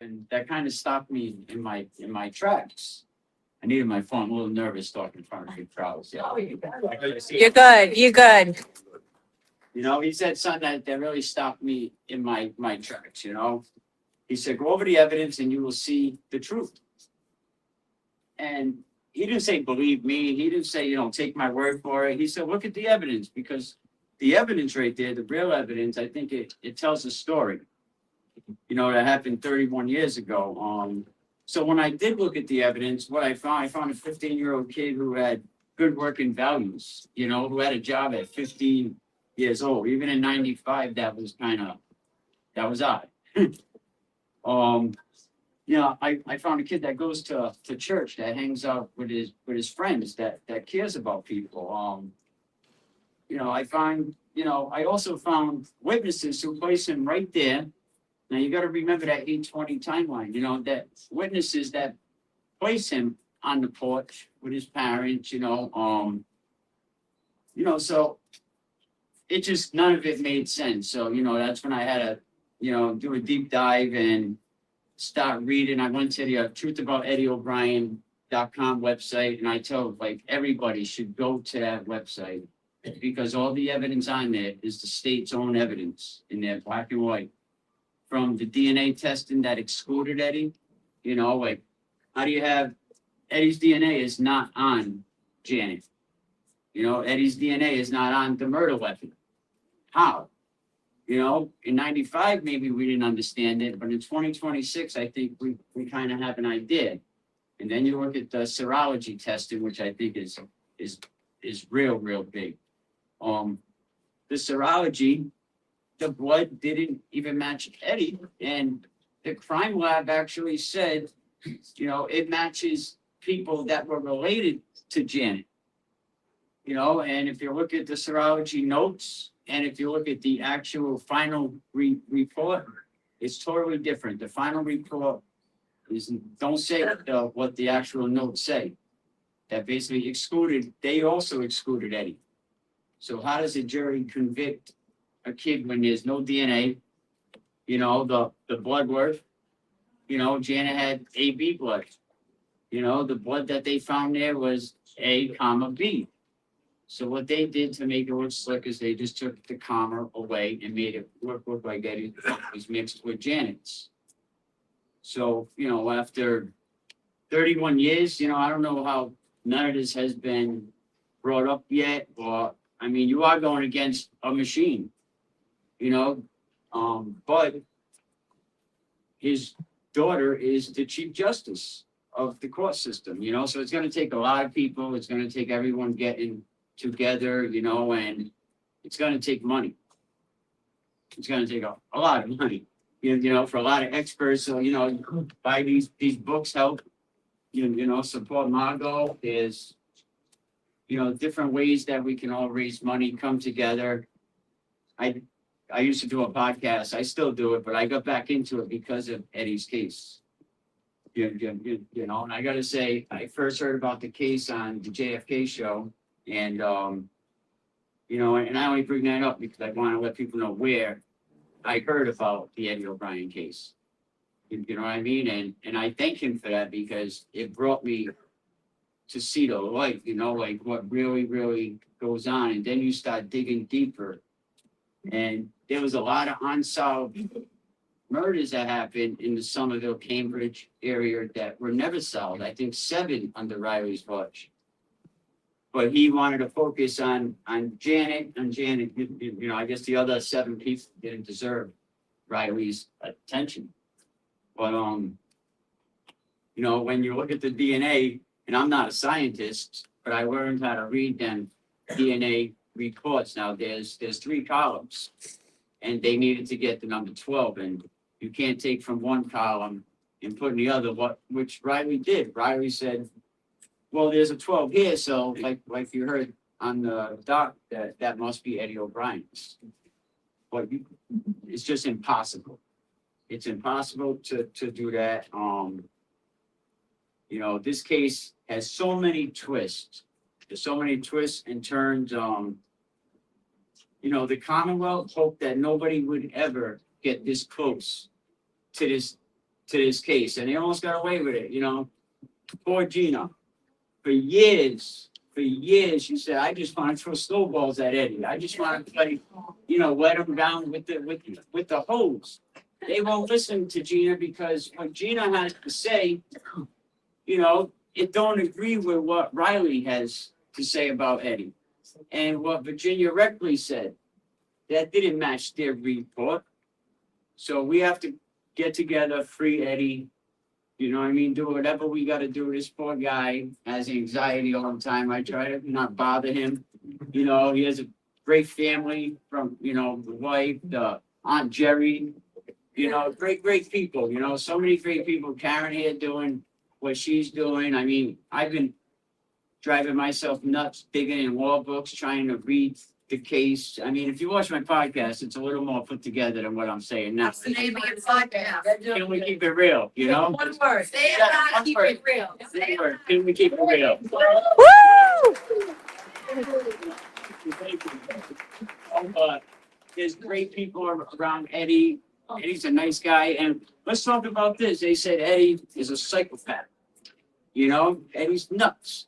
And that kind of stopped me in my tracks. I needed my phone. I'm a little nervous talking in front of big crowds. Yeah. You're good. You're good. You know, he said something that really stopped me in my tracks, you know. He said, go over the evidence and you will see the truth. And he didn't say, believe me. He didn't say, take my word for it. He said, look at the evidence, because the evidence right there, the real evidence, I think it tells a story, that happened 31 years ago. So when I did look at the evidence, what I found a 15-year-old kid who had good working values, who had a job at 15 years old. Even in 95, that was odd. I found a kid that goes to church, that hangs out with his friends, that cares about people. I also found witnesses who place him right there. Now you got to remember that 820 timeline, that witnesses that place him on the porch with his parents, so it just, none of it made sense. So, that's when I had to, do a deep dive and start reading. I went to the truthabouteddieobrien.com website, and I told everybody should go to that website, because all the evidence on there is the state's own evidence in there, black and white. From the DNA testing that excluded Eddie, how do you have Eddie's DNA is not on Janet? Eddie's DNA is not on the murder weapon. How? In 95, maybe we didn't understand it, but in 2026, I think we kind of have an idea. And then you look at the serology testing, which I think is real big. The serology, the blood didn't even match Eddie, and the crime lab actually said, it matches people that were related to Janet. And if you look at the serology notes, and if you look at the actual final report, it's totally different. The final report don't say what the actual notes say. That basically they also excluded Eddie. So how does a jury convict a kid when there's no DNA? The blood work, Janet had AB blood. The blood that they found there was A, B. So what they did to make it look slick is they just took the comma away and made it look like Eddie was mixed with Janet's. So, after 31 years, I don't know how none of this has been brought up yet, or, you are going against a machine, but his daughter is the Chief Justice of the court system, so it's going to take a lot of people. It's going to take everyone getting together, and it's going to take money. It's going to take a lot of money, for a lot of experts. So, buy these books help, support Margot. There's, different ways that we can all raise money, come together. I used to do a podcast. I still do it, but I got back into it because of Eddie's case. And I got to say, I first heard about the case on the JFK show. And, and I only bring that up because I want to let people know where I heard about the Eddie O'Brien case. You know what I mean? And I thank him for that, because it brought me to see the light, what really, really goes on. And then you start digging deeper. And there was a lot of unsolved murders that happened in the Somerville, Cambridge area that were never solved. I think 7 under Riley's watch. But he wanted to focus on Janet, I guess the other 7 people didn't deserve Riley's attention. But, when you look at the DNA, and I'm not a scientist, but I learned how to read them DNA reports. Now, there's 3 columns, and they needed to get the number 12, and you can't take from one column and put in the other, which Riley did. Riley said, well, there's a 12 here, so like you heard on the doc, that must be Eddie O'Brien's. But it's just impossible. It's impossible to do that. This case has so many twists. There's so many twists and turns. The Commonwealth hoped that nobody would ever get this close to to this case, and they almost got away with it, you know. Poor Gina. For years, she said, I just want to throw snowballs at Eddie. I just want to play, you know, let him down with the hose. They won't listen to Gina because what Gina has to say, you know, it don't agree with what Riley has to say about Eddie. And what Virginia Reckley said, that didn't match their report. So we have to get together, free Eddie, you know what I mean? Do whatever we got to do. This poor guy has anxiety all the time. I try to not bother him. You know, he has a great family from, you know, the wife, the Aunt Jerry, you know, great people, you know, so many great people. Karen here doing what she's doing. I mean, I've been driving myself nuts, digging in law books, trying to read the case. I mean, if you watch my podcast, it's a little more put together than what I'm saying now. What's the name of your podcast? Can we keep it real, you know? One word. Say it Yeah, back, one keep word. it real. Say it back. Can we keep it real? Woo! There's great people around Eddie. Eddie's a nice guy. And let's talk about this. They said Eddie is a psychopath. You know, Eddie's nuts.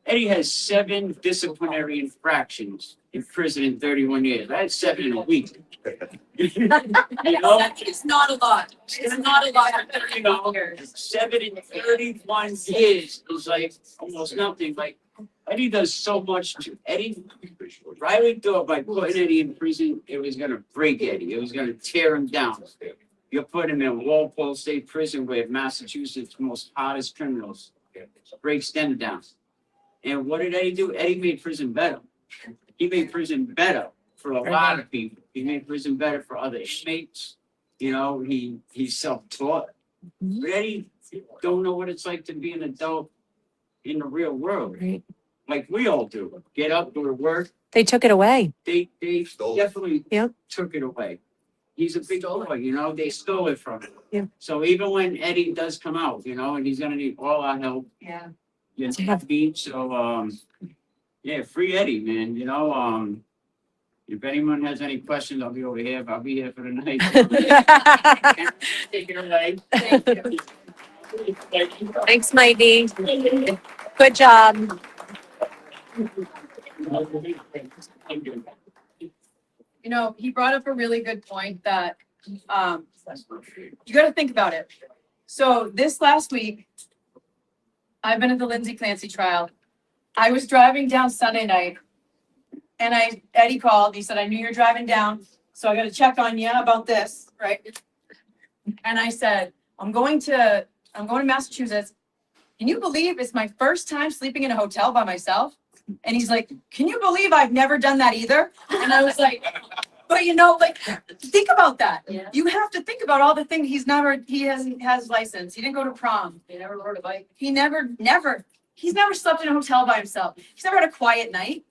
Eddie has 7 disciplinary infractions in prison in 31 years. I had 7 in a week. You know? It's not a lot. It's not a lot. You know, 7 in 31 years is like almost nothing. Like, Eddie does so much to Eddie. Riley thought by putting Eddie in prison, it was going to break Eddie. It was going to tear him down. You put him in Walpole State Prison with Massachusetts' most hottest criminals. Breaks them down. And what did Eddie do? Eddie made prison better. He made prison better for a lot of people. He made prison better for other inmates. You know, he's self-taught. But Eddie don't know what it's like to be an adult in the real world. Right. Like we all do. Get up, go to work. They took it away. They definitely Yep. took it away. He's a big boy, you know, they stole it from him. Yeah. So even when Eddie does come out, you know, and he's gonna need all our help. Yeah. You know, so yeah, free Eddie, man. You know, if anyone has any questions, I'll be over here. I'll be here for the night. Take it away. Thank you. Thanks, Mikey. Good job. You know, he brought up a really good point that you got to think about it. So this last week, I've been at the Lindsay Clancy trial. I was driving down Sunday night, and Eddie called. He said, "I knew you're driving down, so I got to check on you about this, right?" And I said, "I'm going to Massachusetts. Can you believe it's my first time sleeping in a hotel by myself?" And he's like, "Can you believe I've never done that either?" And I was like, but you know, like, think about that. Yeah. You have to think about all the things he has license. He didn't go to prom. They never rode a bike. He's never slept in a hotel by himself. He's never had a quiet night.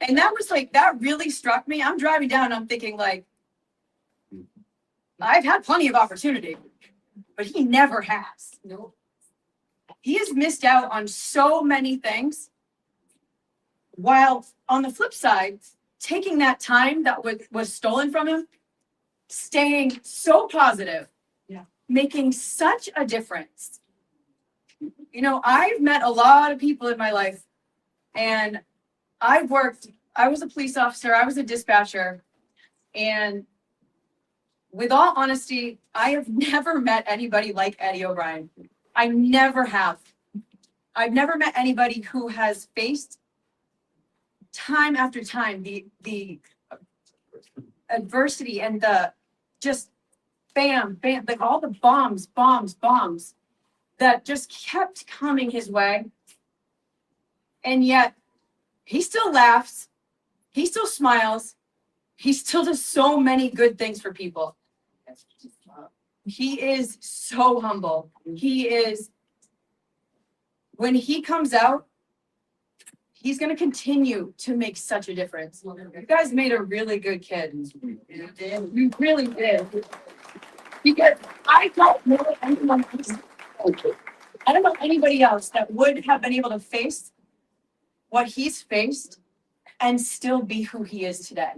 And that was like, that really struck me. I'm driving down and I'm thinking like, I've had plenty of opportunity, but he never has. No. He has missed out on so many things. While on the flip side, taking that time that was stolen from him, staying so positive, making such a difference. You know, I've met a lot of people in my life, and I was a police officer, I was a dispatcher, and with all honesty, I have never met anybody like Eddie O'Brien. I never have. I've never met anybody who has faced time after time the adversity and the just bam, like all the bombs that just kept coming his way. And yet he still laughs, he still smiles, he still does so many good things for people. He is so humble. When he comes out, he's going to continue to make such a difference. You guys made a really good kid. You really did. Because I don't know anyone else. I don't know anybody else that would have been able to face what he's faced and still be who he is today.